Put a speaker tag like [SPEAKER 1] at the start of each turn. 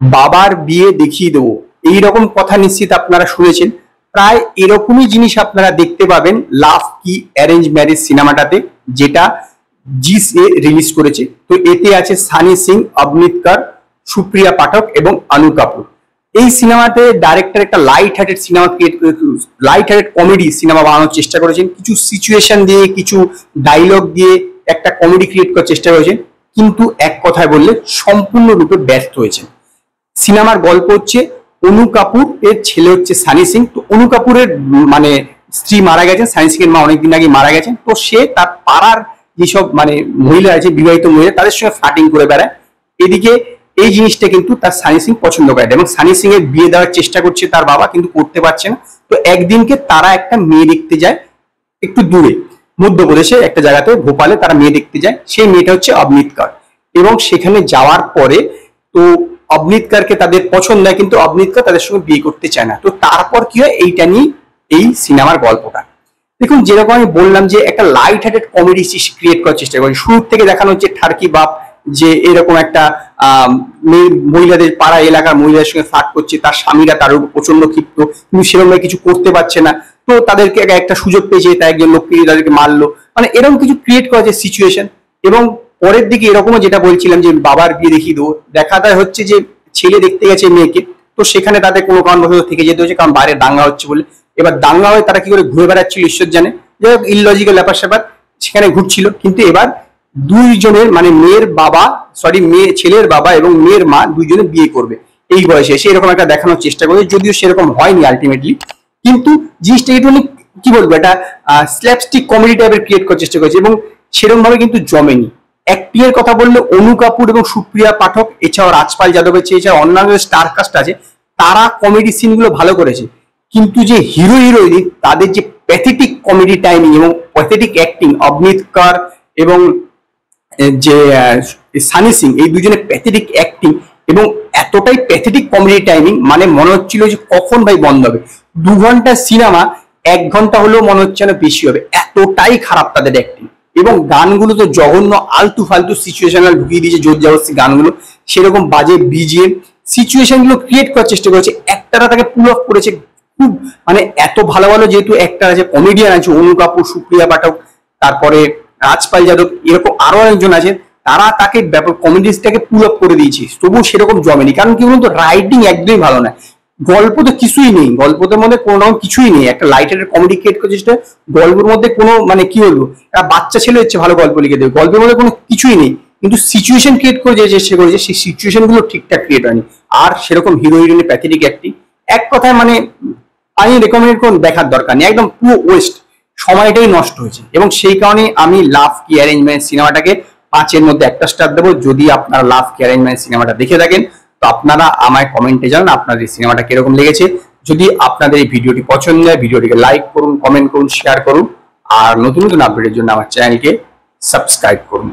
[SPEAKER 1] বাবার বিয়ে দেখিয়ে দেবো, এইরকম কথা নিশ্চিত আপনারা শুনেছেন। প্রায় এরকমই জিনিস আপনারা দেখতে পাবেন লাভ কি অ্যারেঞ্জ ম্যারেজ সিনেমাটাতে, যেটা জি রিলিজ করেছে। তো এতে আছে সানি সিং, অবনীত কর, সুপ্রিয়া পাঠক এবং অনু কাপুর। এই সিনেমাতে ডাইরেক্টর একটা লাইট হার্টেড সিনেমা ক্রিয়েট করে, লাইট হার্টেড কমেডি সিনেমা বানানোর চেষ্টা করেছেন। কিছু সিচুয়েশন দিয়ে, কিছু ডায়লগ দিয়ে একটা কমেডি ক্রিয়েট করার চেষ্টা করেছেন, কিন্তু এক কথায় বললে সম্পূর্ণরূপে ব্যর্থ হয়েছেন। সিনেমার গল্প হচ্ছে অনু কাপুর এর ছেলে হচ্ছে সানি সিং। তো অনু কাপুরের মানে স্ত্রী মারা গেছেন, সানি সিং এর মা অনেকদিন আগে মারা গেছেন। তো সে তার পাড়ার যেসব মানে মহিলা আছে, বিবাহিত মহিলা, তাদের সঙ্গে ফ্লার্টিং করে বেড়ায়। এদিকে এই জিনিসটা কিন্তু তার সানি সিং পছন্দ করে এবং সানি সিং এর বিয়ে দেওয়ার চেষ্টা করছে তার বাবা, কিন্তু করতে পারছে না। তো একদিনকে তারা একটা মেয়ে দেখতে যায় একটু দূরে, মধ্যপ্রদেশে একটা জায়গাতে, ভোপালে তারা মেয়ে দেখতে যায়। সেই মেয়েটা হচ্ছে অবনীত কর। এবং সেখানে যাওয়ার পরে তো অবনীত করকে তাদের পছন্দ হয়, কিন্তু অবনীত কর তাদের সঙ্গে বিয়ে করতে চায় না। তো তারপর কি হয়, এইটা নিয়ে এই সিনেমার গল্পটা। দেখুন, যেরকম আমি বললাম যে একটা লাইট হার্টেড কমেডি ক্রিয়েট করার চেষ্টা করি। শুরু থেকে দেখানো হচ্ছে ঠারকি বাপ, যে এরকম একটা মহিলাদের পাড়া এলাকার মহিলাদের সঙ্গে ফ্লার্ট করছে, তার স্বামীরা তার উপর প্রচন্ড ক্ষিপ্ত, কিন্তু সেরকম কিছু করতে পারছে না। তো তাদেরকে একটা সুযোগ পেয়েছে, তাই একজন লোককে তাদেরকে মারলো, মানে এরকম কিছু ক্রিয়েট করা যে সিচুয়েশন। এবং পরের দিকে এরকমও যেটা বলছিলাম যে বাবার বিয়ে দেখিয়ে দেবো, দেখাটা হচ্ছে যে ছেলে দেখতে গেছে মেয়েকে, তো সেখানে তাদের কোনো কারণবশত থেকে যেতে হচ্ছে, কারণ বাইরে দাঙ্গা হচ্ছে বলে। এবার দাঙ্গা হয়ে তারা কি করে ঘুরে বেড়াচ্ছিল ঈশ্বর জানে, যাই হোক ইললজিক্যাল ব্যাপার স্যাপার সেখানে ঘুরছিল। কিন্তু এবার দুইজনের মানে মেয়ের বাবা, সরি ছেলের বাবা এবং মেয়ের মা দুইজনে বিয়ে করবে এই বয়সে এসে, এরকম একটা দেখানোর চেষ্টা করে, যদিও সেরকম হয়নি আলটিমেটলি। কিন্তু জিনিসটা একটু কি বলবো, একটা স্ল্যাপস্টিক কমেডি টাইপের ক্রিয়েট করার চেষ্টা করেছে এবং সেরকম ভাবে কিন্তু জমেনি। অ্যাক্টিং এর কথা বললে অনু কাপুর এবং সুপ্রিয়া পাঠক, এছাড়াও রাজপাল যাদবের চেয়ে এছাড়া অন্যান্য স্টার কাস্ট আছে, তারা কমেডি সিন গুলো ভালো করেছে। কিন্তু যে হিরো হিরোইন, তাদের যে প্যাথেটিক কমেডি টাইমিং এবং প্যাথেটিক অ্যাক্টিং, অবনীত কর এবং যে সানি সিং, এই দুজনের প্যাথেটিক অ্যাক্টিং এবং এতটাই প্যাথেটিক কমেডি টাইমিং, মানে মনে হচ্ছিল যে কখন ভাই বন্ধ হবে। 2 ঘন্টা সিনেমা 1 ঘন্টা হলেও মনে হচ্ছে না বেশি হবে, এতটাই খারাপ তাদের অ্যাক্টিং। এবং গানগুলো তো জঘন্য, আলতু ফালতু সিচুয়েশনাল ঢুকিয়ে দিয়েছে জোর জবরদস্তি গানগুলো, সেরকম বাজে বিজিএম সিচুয়েশন গুলো ক্রিয়েট করার চেষ্টা করেছে। একটারা তাকে পুল অফ করেছে খুব, মানে এত ভালো ভালো যেহেতু অ্যাক্টর আছে, কমেডিয়ান আছে, অনু কাপুর, সুপ্রিয়া পাঠক, তারপরে রাজপাল যাদব, এরকম আরো একজন আছে, তারা তাকে ব্যাপার কমেডিটাকে পুল আপ করে দিয়েছে, তবুও সেরকম জমেনি। কারণ কি বলুন তো, রাইটিং একদমই ভালো না, গল্প তো কিছুই নেই, গল্পের মধ্যে কোনো রকম কিছুই নেই। একটা লাইট হার্টেড কমেডি ক্রিয়েট করছে, সেটা গল্পের মধ্যে কোনো মানে কি বলবো, একটা বাচ্চা ছেলে হচ্ছে ভালো গল্প লিখে দেবে, গল্পের মধ্যে কোনো কিছুই নেই। কিন্তু সিচুয়েশন ক্রিয়েট করে যে চেষ্টা করেছে, সেই সিচুয়েশন গুলো ঠিকঠাক ক্রিয়েট হয়নি। আর সেরকম হিরো হিরোইনের প্যাথেটিক অ্যাক্টিং, এক কথায় মানে আমি রেকমেন্ড করুন, দেখার দরকার নেই, একদম পুরো ওয়েস্ট, সময়টাই নষ্ট হয়েছে। এবং সেই কারণে আমি লাভ কি অ্যারেঞ্জমেন্ট সিনেমাটাকে 5-এর মধ্যে 1টা স্টার দেবো। যদি আপনারা লাভ কি অ্যারেঞ্জমেন্ট সিনেমাটা দেখে থাকেন, তো আপনারা আমায় কমেন্টে জানান আপনাদের এই সিনেমাটা কিরকম লেগেছে। যদি আপনাদের এই ভিডিওটি পছন্দ হয়, ভিডিওটিকে লাইক করুন, কমেন্ট করুন, শেয়ার করুন, আর নতুন নতুন আপডেটের জন্য আমার চ্যানেলকে সাবস্ক্রাইব করুন।